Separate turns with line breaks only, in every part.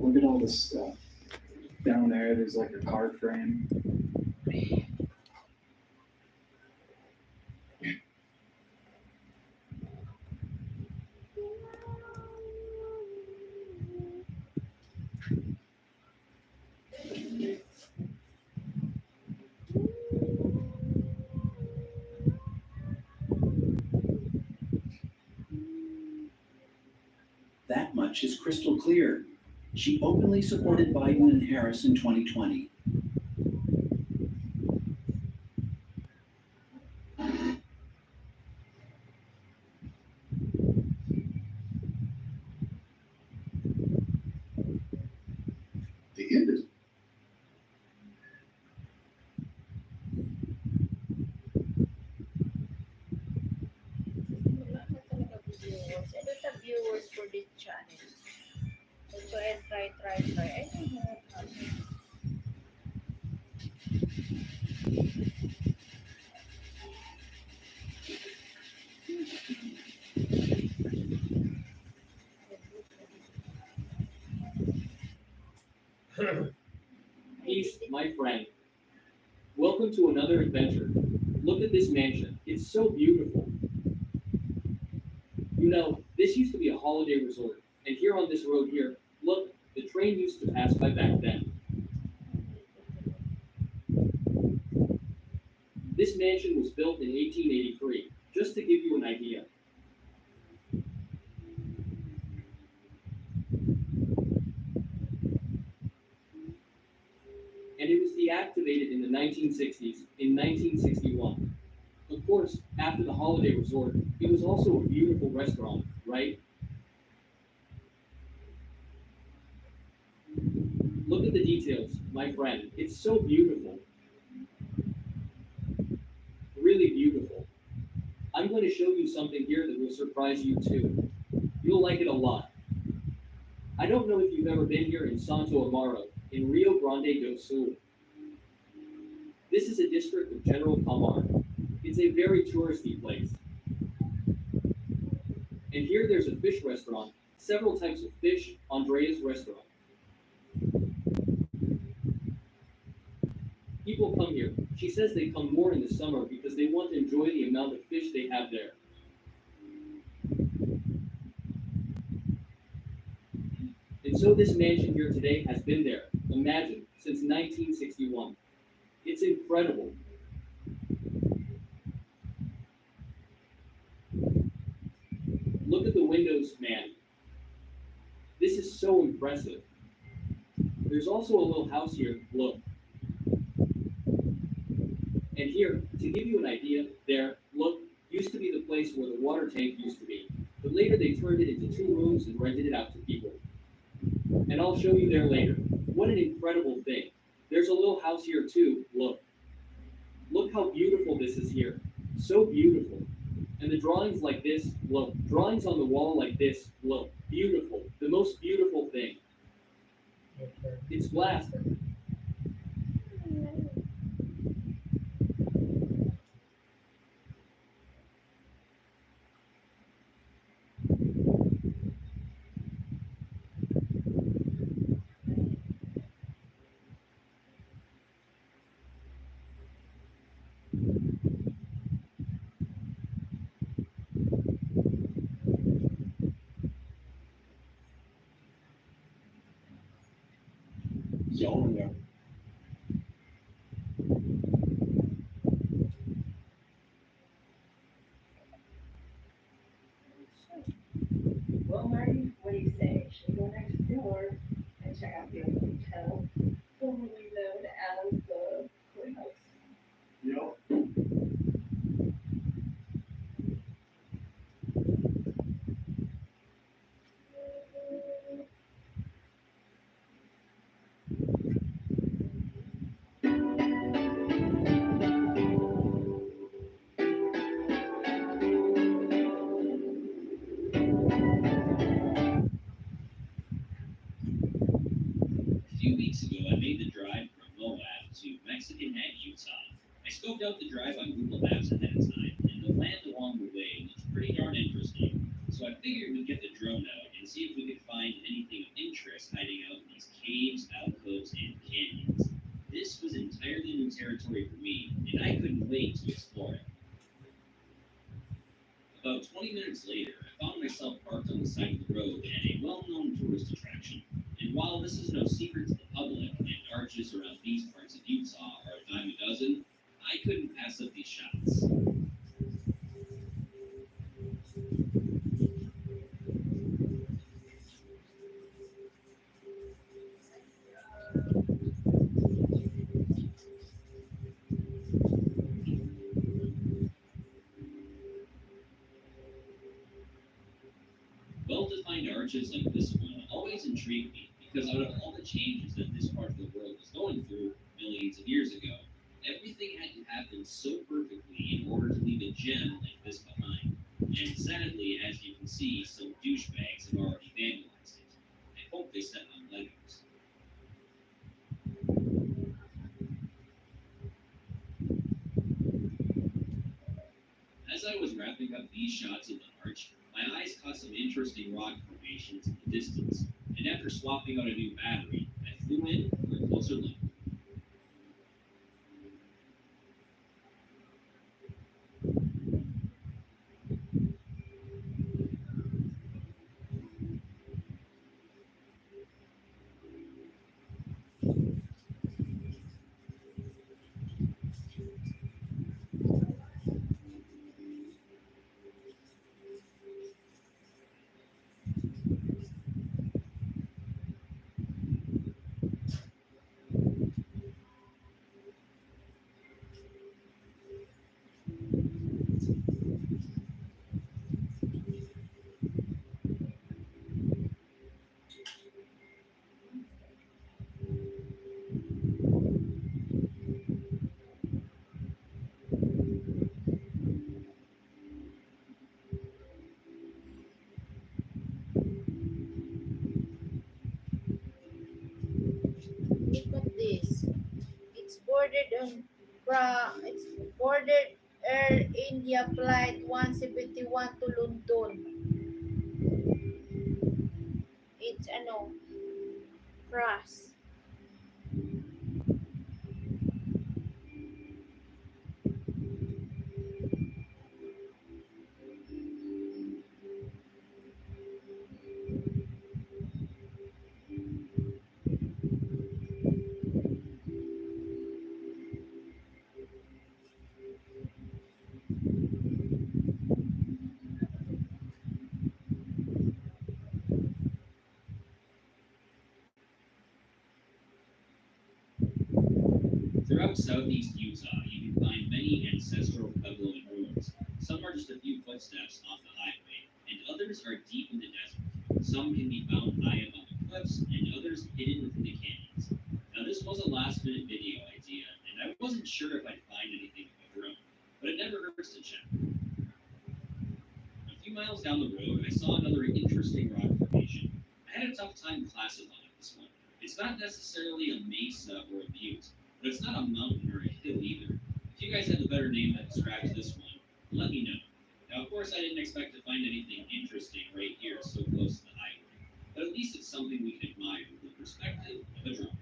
look at all this stuff. Down there, there's like a car frame.
That much is crystal clear. She openly supported Biden and Harris in 2020.
The end is
Wala na talaga viewers. I don't have viewers for this channel. So I try. I don't know what happened.
Peace, my friend. Welcome to another adventure. Look at this mansion. It's so beautiful. You know, this used to be a holiday resort. And here on this road here, look, the train used to pass by back then. This mansion was built in 1883, just to give you an idea. And it was deactivated in the 1960s, in 1961. Of course, after the holiday resort, it was also a beautiful restaurant, right? Look at the details, my friend. It's so beautiful. Really beautiful. I'm going to show you something here that will surprise you too. You'll like it a lot. I don't know if you've ever been here in Santo Amaro, in Rio Grande do Sul. This is a district of General Palmar. It's a very touristy place. And here there's a fish restaurant, several types of fish, Andrea's restaurant. People come here. She says they come more in the summer because they want to enjoy the amount of fish they have there. And so this mansion here today has been there, imagine, since 1961. It's incredible. Look at the windows, man. This is so impressive. There's also a little house here, look. And here, to give you an idea, there, look, used to be the place where the water tank used to be. But later they turned it into 2 rooms and rented it out to people. And I'll show you there later. What an incredible thing. There's a little house here too, look. Look how beautiful this is here. So beautiful. And the drawings like this, look. Drawings on the wall like this, look. Beautiful. The most beautiful thing. It's glass.
yelling.
Well, Marty, what do you say? Should we go next door and check out the old hotel, formerly known as the courthouse?
Yep.
A few weeks ago, I made the drive from Moab to Mexican Neck, Utah. I scoped out the drive on Google Maps ahead of time, and the land along the way looks pretty darn interesting. So I figured we'd get the drone out and see if we could find anything of interest hiding out in these caves, alcoves, and canyons. This was entirely new territory for me, and I couldn't wait to explore it. About 20 minutes later, I found myself parked on the side of the road at a well-known tourist attraction. And while this is no secret to the public, and arches around these parts of Utah are a dime a dozen, I couldn't pass up these shots. Well-defined arches like this one always intrigued me because out of all the changes that this part of the world was going through millions of years ago, everything had to happen so perfectly in order to leave a gem like this behind. And sadly, as you can see, some douchebags have already vandalized it. I hope they step on Legos. As I was wrapping up these shots of the arch, my eyes caught some interesting rock formations in the distance, and after swapping out a new battery, I flew in for a closer look.
Look at this. It's bordered on it's bordered Air India Flight 171 to London. It's cross.
Throughout southeast Utah, you can find many ancestral pueblo ruins. Some are just a few footsteps off the highway, and others are deep in the desert. Some can be found high up on the cliffs, and others hidden within the canyons. Now, this was a last-minute video idea, and I wasn't sure if I'd find anything with a drone, but it never hurts to check. A few miles down the road, I saw another interesting rock formation. I had a tough time classifying this one. It's not necessarily a mesa or a butte, but it's not a mountain or a hill either. If you guys have a better name that describes this one, let me know. Now, of course, I didn't expect to find anything interesting right here so close to the highway, but at least it's something we can admire from the perspective of a drone.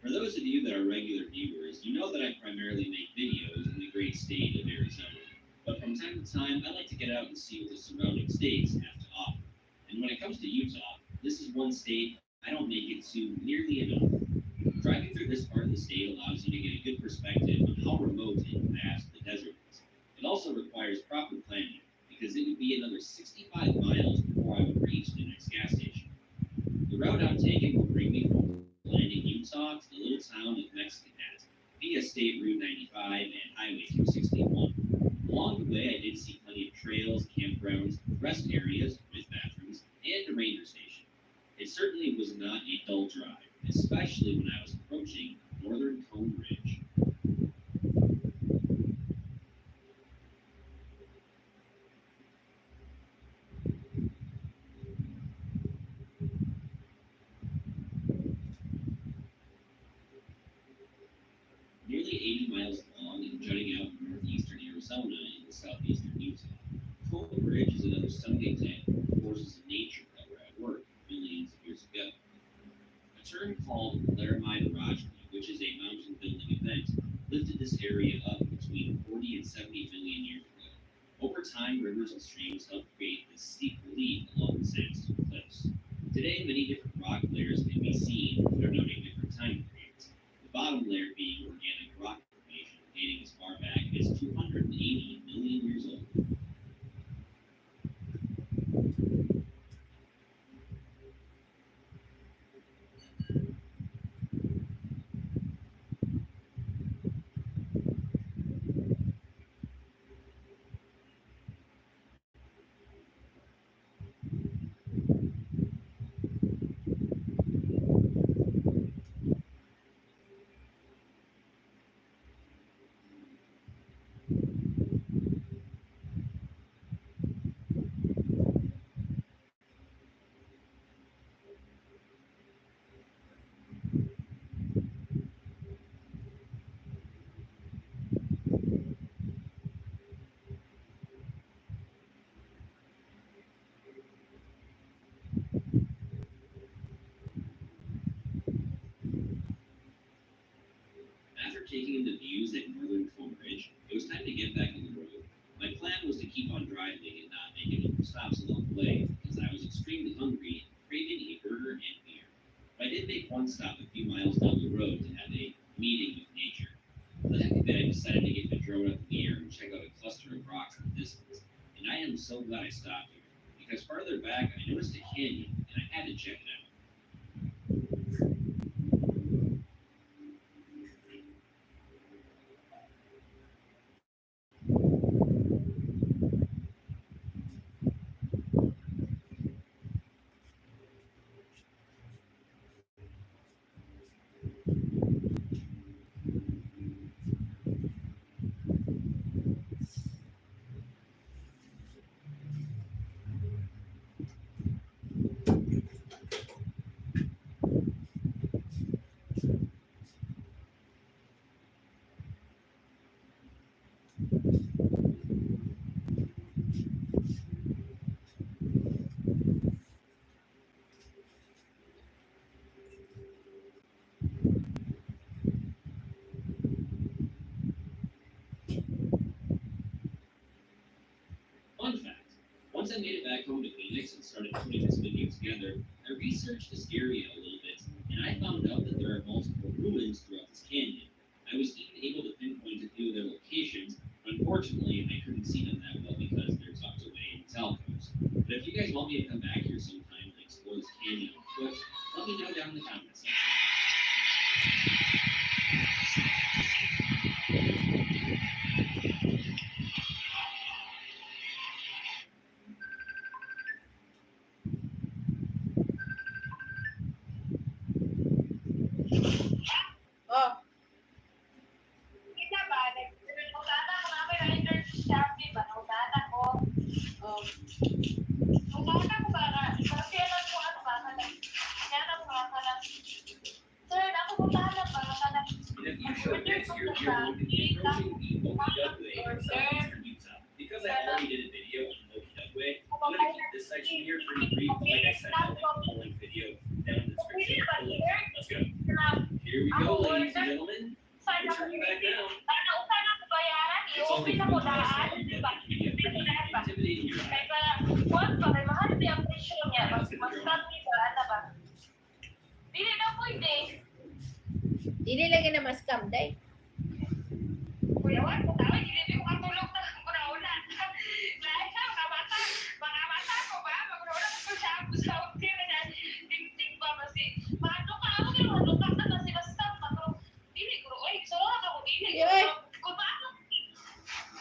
For those of you that are regular viewers, you know that I primarily make videos in the great state of Arizona. But from time to time, I like to get out and see what the surrounding states have to offer. And when it comes to Utah, this is one state I don't make it to nearly enough. Driving through this part of the state allows you to get a good perspective on how remote and vast the desert is. It also requires proper planning, because it would be another 65 miles before I would reach the next gas station. The route I'm taking will bring me from landing Utah to the little town of Mexicanat via State Route 95 and Highway 261. Along the way, I did see plenty of trails, campgrounds, rest areas with bathrooms, and a ranger station. It certainly was not a dull drive, especially when I was approaching Northern Cone Ridge. Nearly 80 miles long and jutting out from northeastern Arizona into southeastern Utah, Cone Ridge is another stunning example of forces of nature that were at work millions of years ago. A term called Laramide erosion, which is a mountain building event, lifted this area up between 40 and 70 million years ago. Over time, rivers and streams helped create this steep relief along the sandstone cliffs. Today, many different rock layers can be seen denoting different time periods. The bottom layer being organic rock formation dating as far back as 280 million years old. After taking in the views at Northern Cone Ridge, it was time to get back on the road. My plan was to keep on driving and not make any more stops along the way, because I was extremely hungry and craving a burger and beer. But I did make one stop a few miles down the road to have a meeting with nature. For the heck of it, I decided to get my drone up in the air and check out a cluster of rocks in the distance. And I am so glad I stopped here, because farther back I noticed a canyon and I had to check it out. Fun fact, once I made it back home to Phoenix and started putting this video together, I researched this area a little bit, and I found out that there are multiple ruins throughout this canyon. I was even able to pinpoint a few of their locations, but unfortunately I couldn't see them that well because they're tucked away in telcos. But if you guys want me to come back here sometime and explore this canyon on foot, let me know down in the comments section.
Oh,
Kita ba? Nagdana ko namin na interchange ba? Nagdana ko.
oh.
Nagdana ko ba na? Kasi alam ko ano ba? Kaya ko ba? Sir, ako po tayo ba?
In a few short minutes here, we are going to be approaching the Okie Dugway in southeastern Utah. Because I already did a video on the Okie Dugway, I'm going to keep this section here pretty brief, but like I said, I'll link the full length video down in the description below. Let's go. Here we go, ladies and gentlemen. We're turning back now.
Nausan ako bayaran
It's only
i-open
from
ako
the
na,
outside,
ano,
but
diba?
it can be a pretty intimidating drive.
Kaya para, kuwan pa, kay mahal ba ang presyo niya, mas start ni ba, ano ba? Dili na pwede.
Dili lagi na mas scam day.
Kuya, wag ko tawag, hindi ko katulog na una-una. Lahat sa mga bata ko ba? Mag-una ko siya, gusto ko na ting-ting ba, kasi, paano ka, ako na, malutak na kasi basta, pero, dili ko, oy, so, ako, dili.
Yoy.
Kung paano,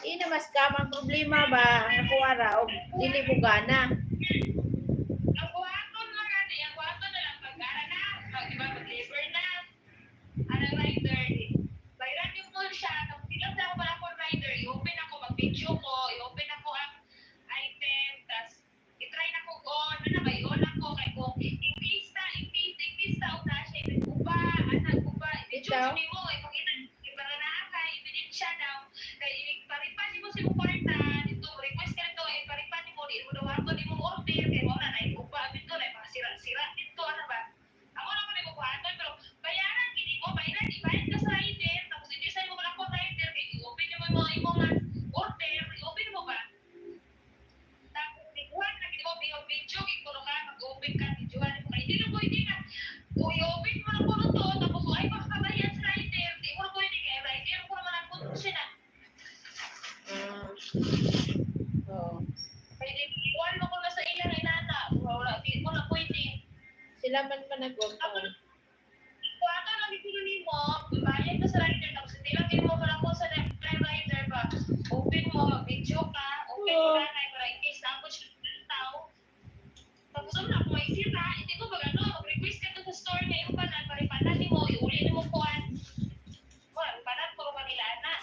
Di na mas scam ang problema ba ang nakuha ra og dili mo gana.
ang buhaton lang ani, ang buhaton na lang pag-ara na, diba, mag-labor na, anong rider, bayran yung full siya, tapos silang sa ako pala akong rider, i-open ako, mag-video ko, i-open ako ang item, tapos i-try na ko on, ano ba, i-on ako, kay kung ingpista, o na siya, iba, anak, uba, i-video
Ikaw?
ko ni mo, ipakita, iparanaakay, i-siya daw, kay iparipan ni mo si Mukarta, dito, request ka nito, iparipan ni mo, di mo daw ako, di mo order, kay mo na, uba, dito, mga sira-sira, dito, ano ba, ako na pa na ibubuhaton, pero bayaran, hindi mo, ibayad ka sa rider, tapos hindi sa'yo mo pala ko rider, kaya i-open mo yung mga imong order, i-open mo ba? Tapos, ikuhan na, hindi mo, video, ikulo ka, mag-open ka, videohan mo, kaya hindi na pwede na, kung i-open mo na po na to, tapos, ay, makakabayad sa rider, di mo na pwede, kaya rider ko naman ang punto siya na,
Oh.
pwede, ikuhan mo ko na sa ilang inana, wala, di mo na pwede.
Sila man pa nagwanta.
Kung ato lang ipinuli mo, bayad ka sa rider, tapos hindi lang din mo pala ko sa rider ba, open mo, mag-video ka, open mo na, para in case na ako siya ng tao. Tapos na, kung may sira, hindi ko ba gano'n, mag-request ka doon sa store ngayon pa na, paripanan mo, iuli mo kuhan. Wala, panan, puro kanila na.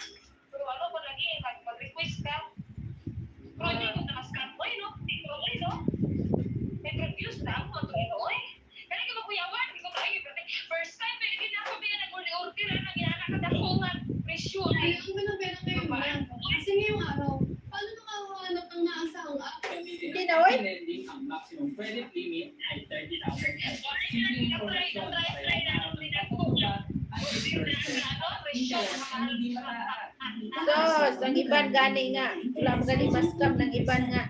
Pero ano ko lagi, mag-request ka. Pero hindi ko na mas kapoy, no? Pero no? May produce na ako, oy. Kaya ka makuyawan, hindi ko kaya. First time, hindi na ako nag-order, nag-ianakadakungan, presyo.
Ay, ang ganang-ganang ngayon lang. Kasi ngayong araw, paano nakakahanap ng naasahang app?
Hindi na, oy.
Lending, ang maximum credit limit ay 30,000 pesos. Simpleng impormasyon kaya araw ng pagkukuha at disbursement. Hindi mataas.
Sos, ang iban gani nga. Wala mo gani mas scam ng iban nga.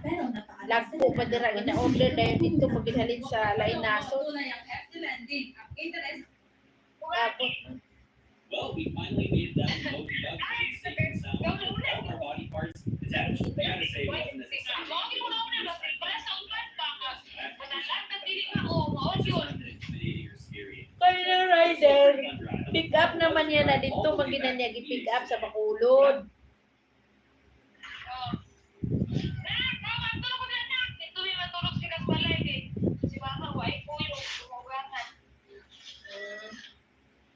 Lagpo pa dira ina-order dahil dito paghalin sa lainaso. Tapos,
Well, we finally made it down to Moby Duck with safe and sound with all of our body parts attached. I gotta say, it wasn't as exciting as it was the first time. Intimidating or scary.
kaya na rider. Pick up naman yan na dito maginan niya gi-pick up sa Bacolod.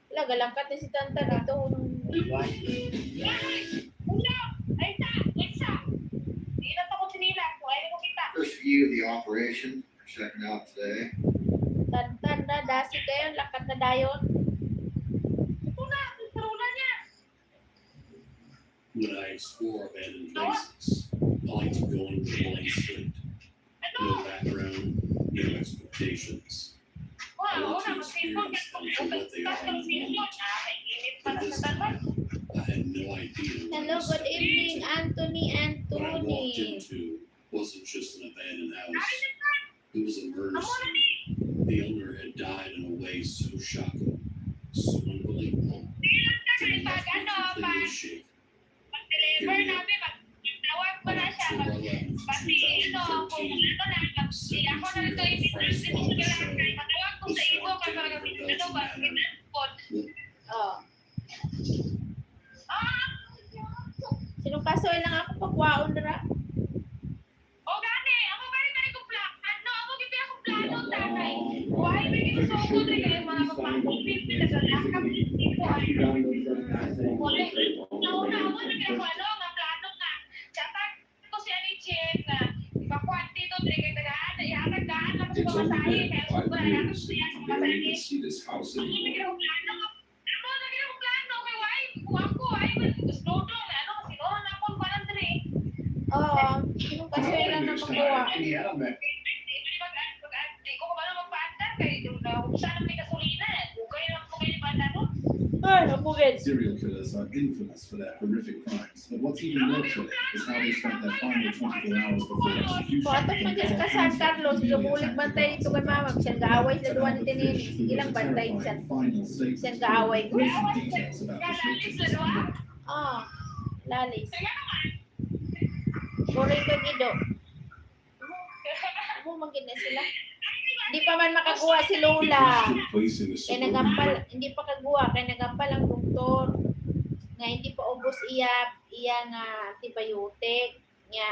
Wala galangkat na si Tanta dito iwan.
First view of the operation, checking out today.
Tantan na dasi kayo lakat na dayon.
When I explore abandoned places, I like to go in with a blank slate. No background, no expectations. I want to experience them for what they are in the moment. But this time, I had no idea what
Hello,
was
good evening, Anthony.
What I walked into wasn't just an abandoned house. It was a murder scene. The owner had died in a way so shocking, so unbelievable, that it left me completely shaken. Here we are. On October 11th, 2013, 7-year-old Price Barber Show was found dead in her Belgian manor.
Oh. Sinong kaso lang ako pagwaon dira?
It's only been 5 years since you barely even see this house anymore.
Oo. Sinong kaso lang na makuha?
Yeah, man.
Ay, abugin.
Serial killers are infamous for their horrific crimes, but what's even more chilling is how they spent their final 24 hours before execution.
Patok man dyan sa San Carlos, gabulig bantay ito kay mama. Siyang gaaway sa duwan ni Tinini. Ilang bantay siya. Siyang gaaway ko.
Details about this victim.
Ah, lalis. Boring ka gido. Amo magin na sila. Hindi pa man makakuha si Lola. Kaya nagampal, hindi pa kagawa. Kaya nagampal ang doktor. Nga hindi pa ubos iya nga antibiotic. Nga.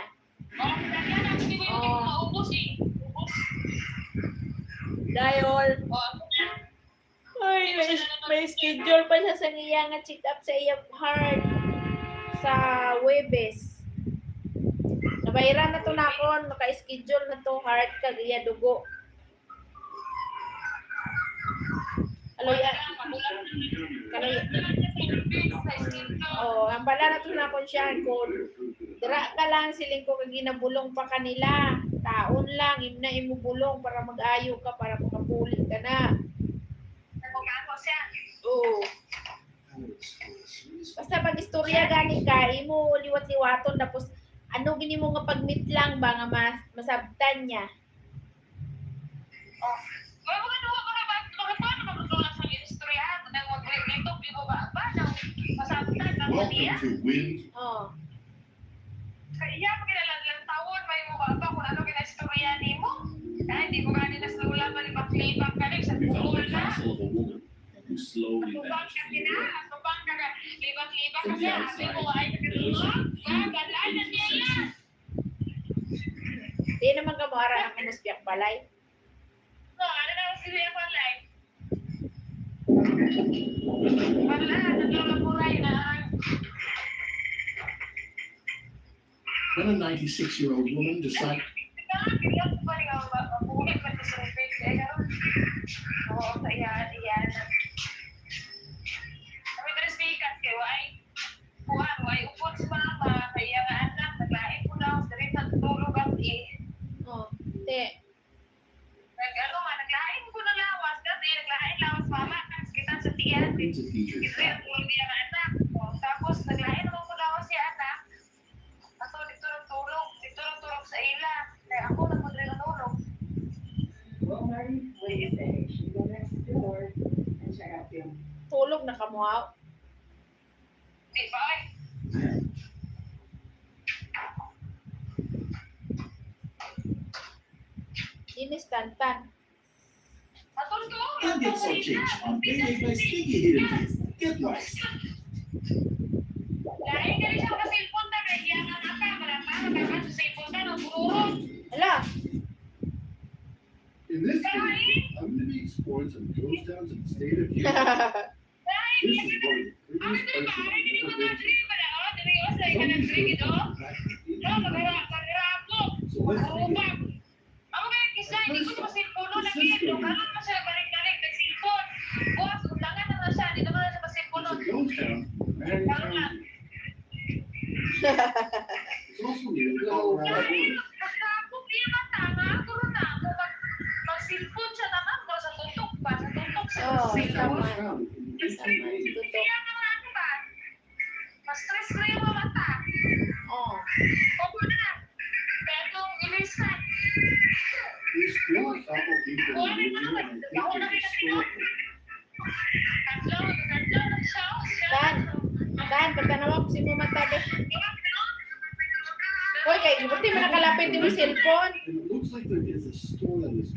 Oh. Dahil, ay, may schedule pa siya sa iya nga check up sa iya heart sa Webes. Nabayaran na to na ako, naka-schedule na to heart kag iya dugo. Kaloy. Oh, ang pala na to na ko siya ko. Dira ka lang siling ko kag ginabulong pa kanila. Taon lang imna imubulong para mag-ayo ka para makapulit ka na. Oo. Basta pag istorya gani ka, imo liwat-liwaton tapos ano gini mo nga pagmit lang ba nga masabtan niya.
Oh. Wala mo kanuha ko na ba? Paano magtulong sa istorya? Nang mag-dito, pigo ba? Masabtan ka ba niya?
Welcome to Wind.
Oh.
Kaya pagkailangan taon, may mo ba kung ano kina-istorya ni mo? Hindi ko gani na sa ulan, malibak-libak ka rin sa
We found
bukol
the
na.
castle of a woman who slowly
Tubang
vanished
ka
from the
na,
world.
tubang ka na, libak-libak ka
From the
na,
outside,
mo ay
it looks like a beautiful
galay na
80th
niya.
century.
Di naman ka mo ara ng muspyak balay.
So, ano na ang sila pa live? Wala, naglalamburay na.
When a 96-year-old woman decided
Oo, iyan. Kami na speaker kayo ay kuhan, ay upot sa mama, kaya nga anak, naglain ko lang, dari sa tulog at
Oh. Te.
naglain ko na lawas, dati naglain lawas mama, kita sa tiyan.
Into features.
Israel ko niya nga anak. Tapos naglain ko lawas si anak. Ato dito tulog sa ila. Kaya ako na tulog.
Well, Mary, what do you say? Should we go next door and check out the
Tulog na kamuha.
Di ba ay?
Dinis tantan.
Matulog.
Come get some change on payday by Sticky here. Get lost.
Lain ka rin siya makasilpon na kaya nga naka. Marapa sa silpon na ng burong.
Ala.
In this video, I'm going to be exploring some ghost towns in the state of Utah.
Lain,
This is one of the creepiest places I've ever been to. Some of these ghost towns are actually in Utah. So let's begin.
Ako kaya kisa, hindi ko sa silpon na nakita. Karoon mo siya balik-balik ng silpon. Buwas, ulangan na siya. Dito mo na siya sa silpon.
It's a ghost town in Marion County. It's also near the Colorado border.
Magsilpon siya naman mo sa tutok pa. Sa tutok siya.
Oh,
This town
tama.
was founded in the 1880s.
Tutok.
Kaya nga ano ba? Mas-stress ko yung mga mata.
Oh.
Opo na. Kaya itong iliskan.
There's still a couple people who live here, and I think they're historical.
Tatlo na siya.
Dan, pagkanawa ko si mo matabi. Hoy, kay buti man nakalapit yung cellphone.
And it looks like there is a store that is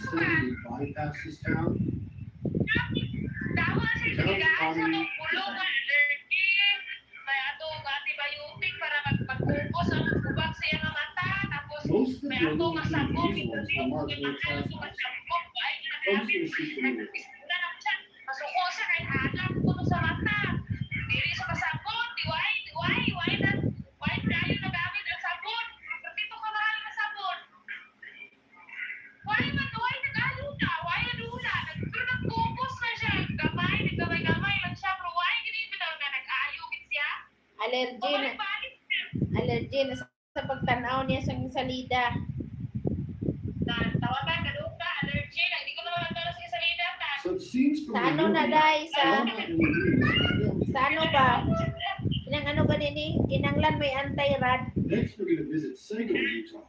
slowly bypass this town. Most of the buildings in these ones are marked no trespass. I'm just gonna shoot some more.
Masuko siya kay hanap ko sa mata. Dili sa kasabot, diway tayo nagamit ang sabon. Dito ka mahal na sabon. Why nag-ayuda, why nadula. Pero nagkupos na siya. Gamay lang siya. Pero why ganito daw na nag-ayugit siya?
Allergy na.
Balik-balik siya.
Allergy na sa pagtanaw niya sa salida.
Tawagan, kaduka, allergy, hindi ko naman natala sa salida ta.
So it seems from
Sa
the
ano na
movie,
day?
Thelma and Louise was filmed.
Sa ano ba? Kinang ano ba nini? Kinanglan may anti-rad.
Next, we're going to visit Sego, Utah.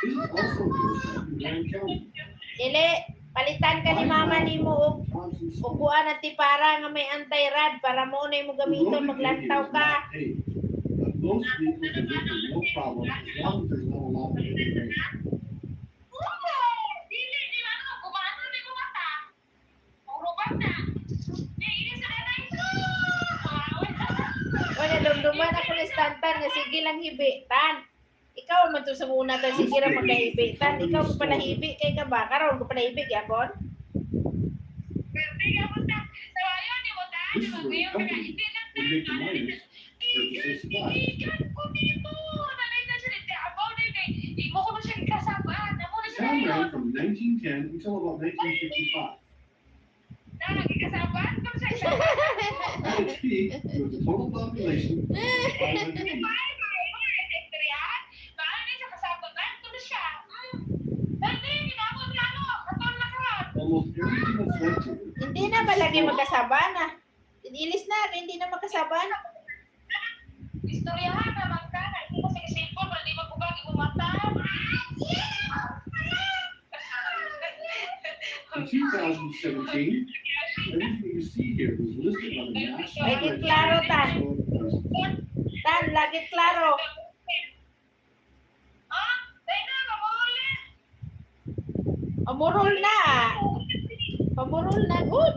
This is also a ghost town in Grand County.
Dili, palitan ka ni mama ni mo og
Thompson's Home.
upuan at tipara nga may anti-rad para mo na mo
The
gamiton
road
maglantaw
is
ka.
not paved, but most vehicles are making no problem as long as there's not a lot of heavy rain.
Dili, di ba ano, kumano ni mo mata? Urubat na. Ini sa nanay.
Wala dumduman ako ni Stantan nga sige lang hibitan. Ikaw man to sa muna ta sige ra magkahibitan. Ikaw mo pala hibi kay ka ba? Karon ko pala hibi gyapon.
Pwede ka mo ta. Sa ayo ni mo ta.
This is where the company would make the miners purchase their supplies.
Ikan ko dito. Nanay na siya dito. Abaw na yun eh. Di mo ko na siya kasabat. Amo na
The
siya
town
ngayon.
ran from 1910 until about 1955.
Lagi kasabat. Kung sa isa.
At its peak, there was a total population of 500 people. Almost everything that's left here
Hindi na ba lagi magkasabana? Inilis na, hindi na magkasabana.
Istoryahan na magkana. Hindi ko sige simple. Wala di magkubagi kumata.
In 2017, everything you see here was listed on the National
Lagi
Register
klaro,
of
Tan.
Historic Places.
Tan, lagi klaro.
Ah, tayo na, mamuli.
Pamurol na. Pamurol na, good.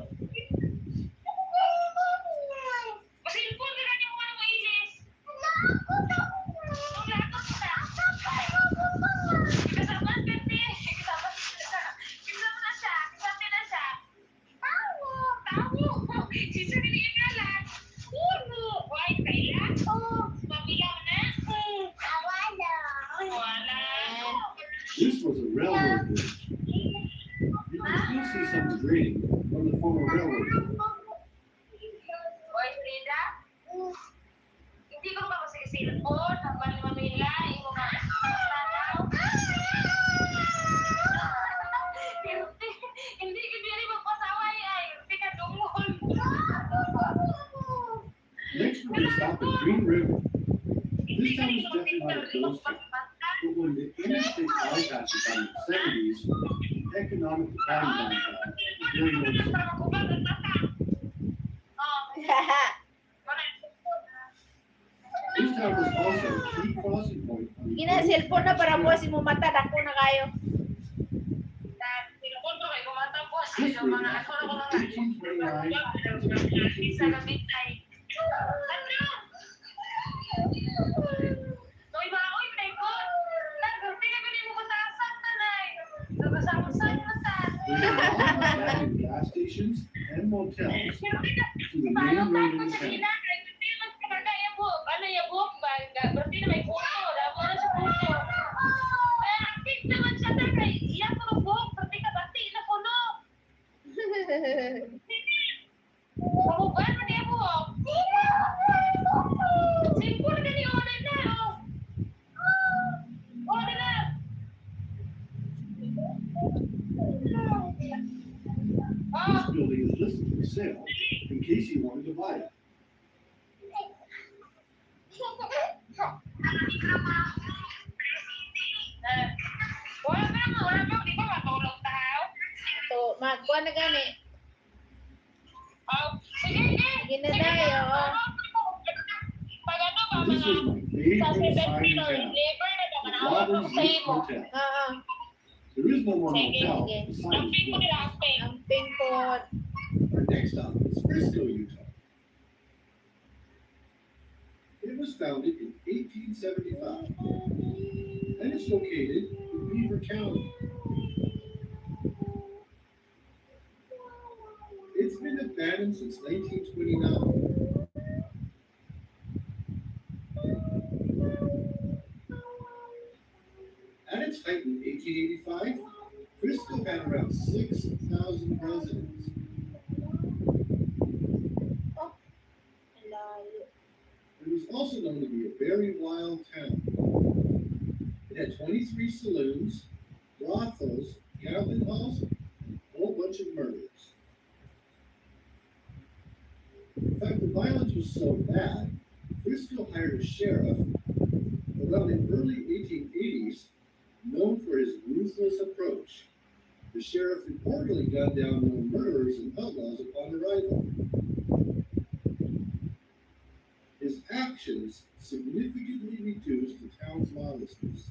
Masilpon ka na yung mga ilis. Kasaban ka, te. Kasaban na siya. Kasabi na siya. Tawo. Sisa ka niya nalang. Uno. Why, kaya? Mabigaw na. Wala.
This was a railroad bridge. You can still see some debris from the former railroad bridge.
Oy, Frida. Hindi ko ba kasi cellphone, hanggang ni Mamila, yung mga tanaw. Hindi ko diri magpasaway ay, hindi ka dungol.
Next, we're going to stop at Green River. This town is definitely not a ghost town, but when the interstate bypasses down in the 70s, the economic decline downtown was very noticeable. This town was also a key crossing point on the
Gina, cellphone na para buwasin mo mata. Dako na kayo.
Pinukontrol kayo, kumatang po sa
This
iyo, mga
river
ano
from
ko
1829 to
Isa
1850.
gamit ay. Ano? Toy mga oy, pinay ko. Nagurti ka ganyan mo katasan, tanay. Nagkasama-sama na ta.
There's a lot of abandoned gas stations and motels to the main road in the town. This building is listed for sale in case you wanted to buy it.
To, magkuha na gani. Sige na tayo.
This was my favorite sign in town, the Robbers Beach Hotel.
Oo.
There is no more
Sige,
motel.
sige.
The sign is closed.
Ang pimpot.
Our next stop is Frisco, Utah. It was founded in 1875, and it's located in Beaver County. It's been abandoned since 1929. At its height in 1885, Frisco had around 6,000 residents.
Layo.
It was also
also known to be a very wild town. It had 23 saloons, brothels, gambling halls, and a whole bunch of murders. In fact, the violence was so bad, Frisco hired a sheriff around the early 1880s known for his ruthless approach. The sheriff reportedly gunned down known murderers and outlaws upon arrival. His actions significantly reduced the town's lawlessness.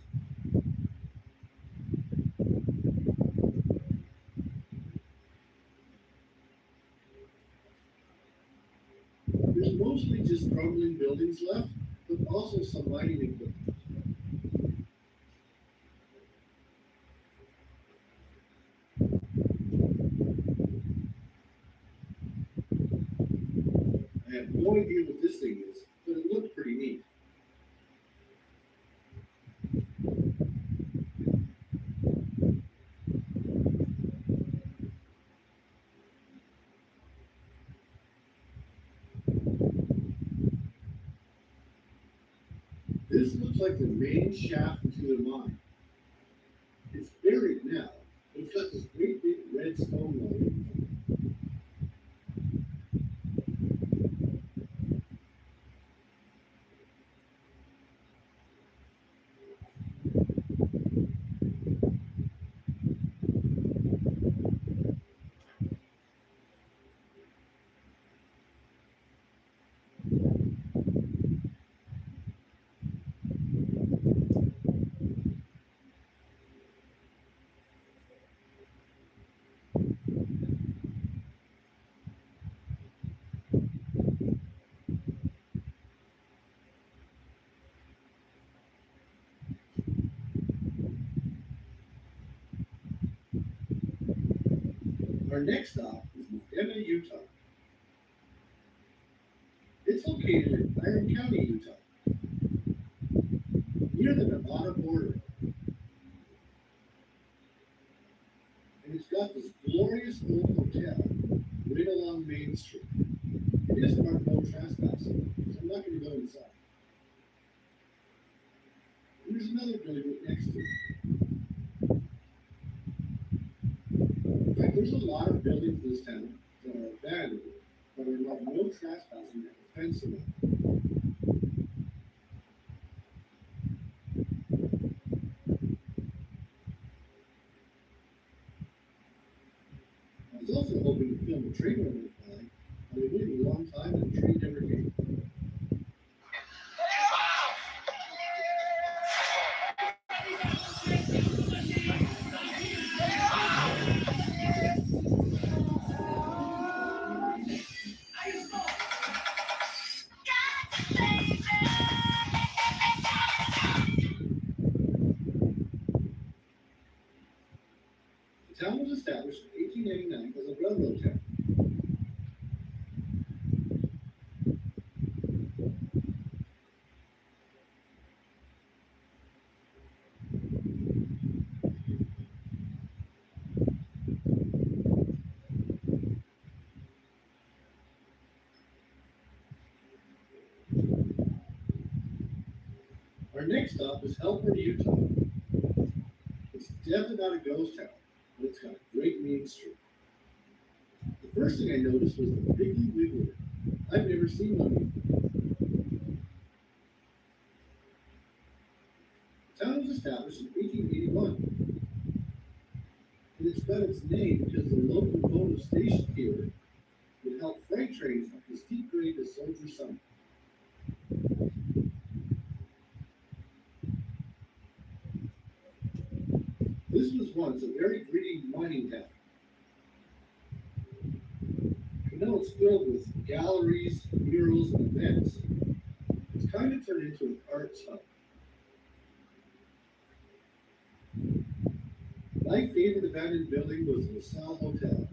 There's mostly just crumbling buildings left, but also some mining equipment. I have no idea what this thing is, but it looked pretty neat. This looks like the main shaft into the mine. It's buried now, but it's got this great big red stone wall in front. Our next stop is Medina, Utah. It's located in Iron County, Utah, near the Nevada border. And it's got this glorious old hotel right along Main Street. It is marked no trespassing, so I'm not going to go inside. And there's another building right next to it. In fact, there's a lot of buildings in this town that are abandoned, but are marked no trespassing and a fence around them. I was also hoping to film a train run went by, but I waited a long time and the train never came. The town was established in 1889 as a railroad town. Our next stop is Helper, Utah. It's definitely not a ghost town, but it's got a great main street. The first thing I noticed was the Piggly Wiggler. I've never seen one before. The town was established in 1881, and it's got its name because the locomotive station here would help freight trains up the steep grade to Soldier Summit. This was once a very gritty mining town. But now it's filled with galleries, murals, and events. It's kind of turned into an arts hub. My favorite abandoned building was the LaSalle Hotel.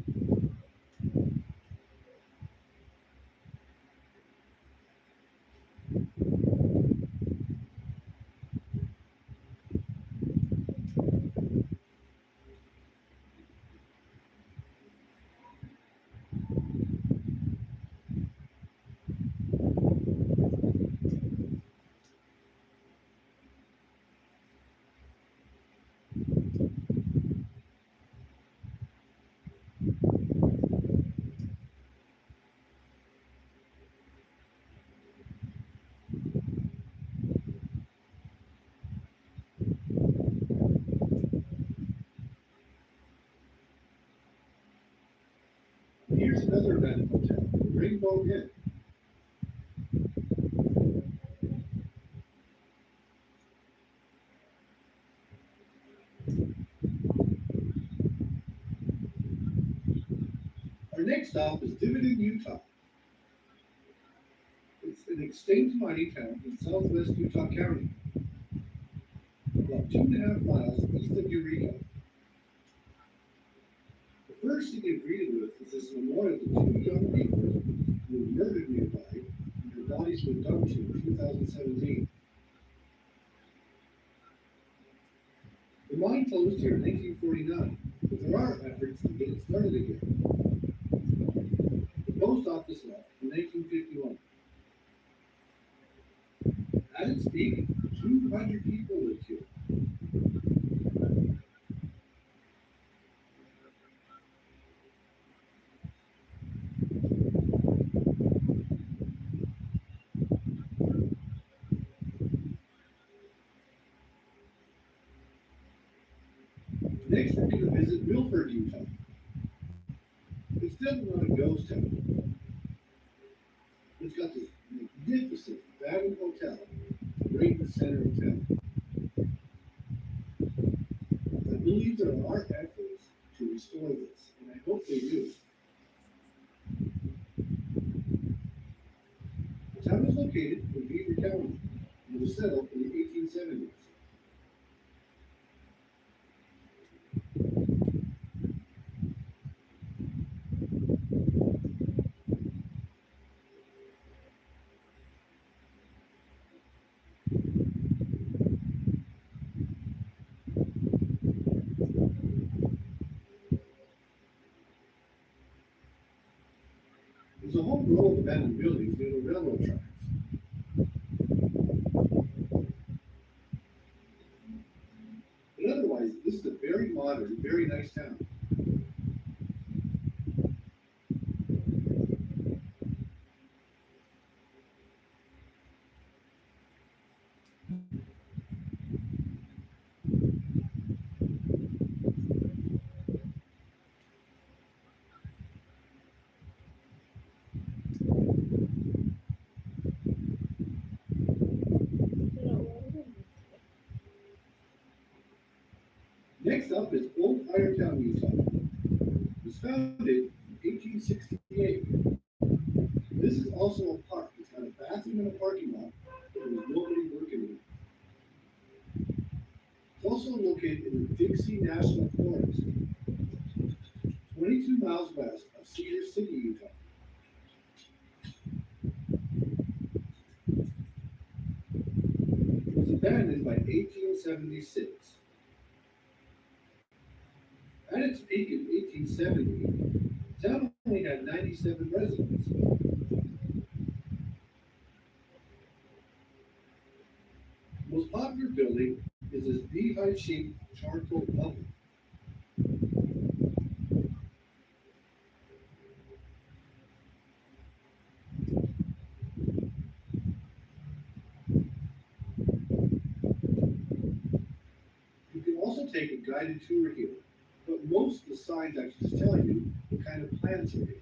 another abandoned hotel, the Rainbow Inn. Our next stop is Dividend, Utah. It's an extinct mining town in southwest Utah County, about 2.5 miles east of Eureka. The first thing you're greeted with is this memorial to two young people who were murdered nearby and their bodies were dumped in 2017. The mine closed here in 1949, but there are efforts to get it started again. The post office left in 1951. At its peak, 200 people lived here. Next, we're going to visit Milford, Utah. It's still not a ghost town. It's got this magnificent abandoned hotel right in the center of town. I believe there are efforts to restore this, and I hope they do. The town is located in Beaver County and was settled in the 1870s. There's a whole row of abandoned buildings near the railroad tracks. But otherwise, this is a very modern, very nice town. Next up is Old Irontown, Utah. It was founded in 1868. This is also a park. It's got a bathroom and a parking lot, but there was nobody working in it. It's also located in the Dixie National Forest, 22 miles west of Cedar City, Utah. It was abandoned by 1876. At its peak in 1870, the town only had 97 residents. The most popular building is this beehive-shaped charcoal oven. You can also take a guided tour here, but most of the signs actually just tell you what kind of plants are here.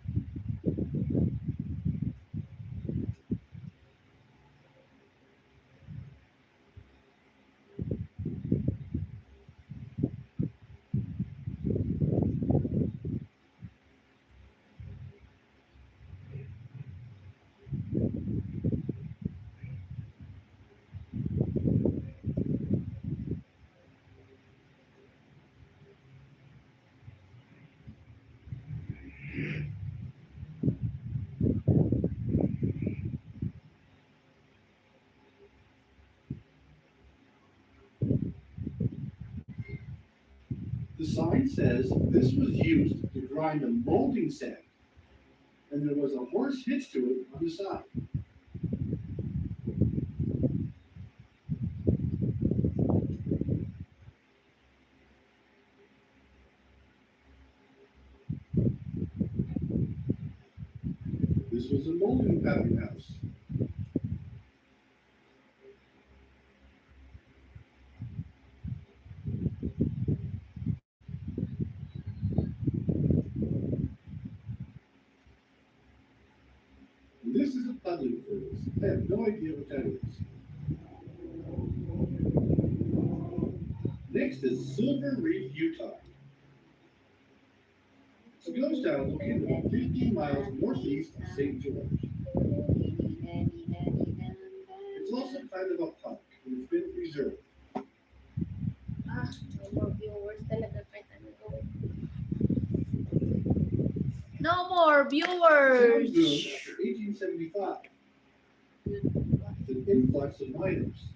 The sign says this was used to grind a molding sand, and there was a horse hitched to it on the side. This was a molding pattern house. have no idea what that is. Next is Silver Reef, Utah. It's a ghost town located about 15 miles northeast of St. George. It's also kind of a park, and it's been preserved.
No more viewers talaga kahit ano gawin. No more
Town
viewers!
boomed after 1875. With an influx of miners.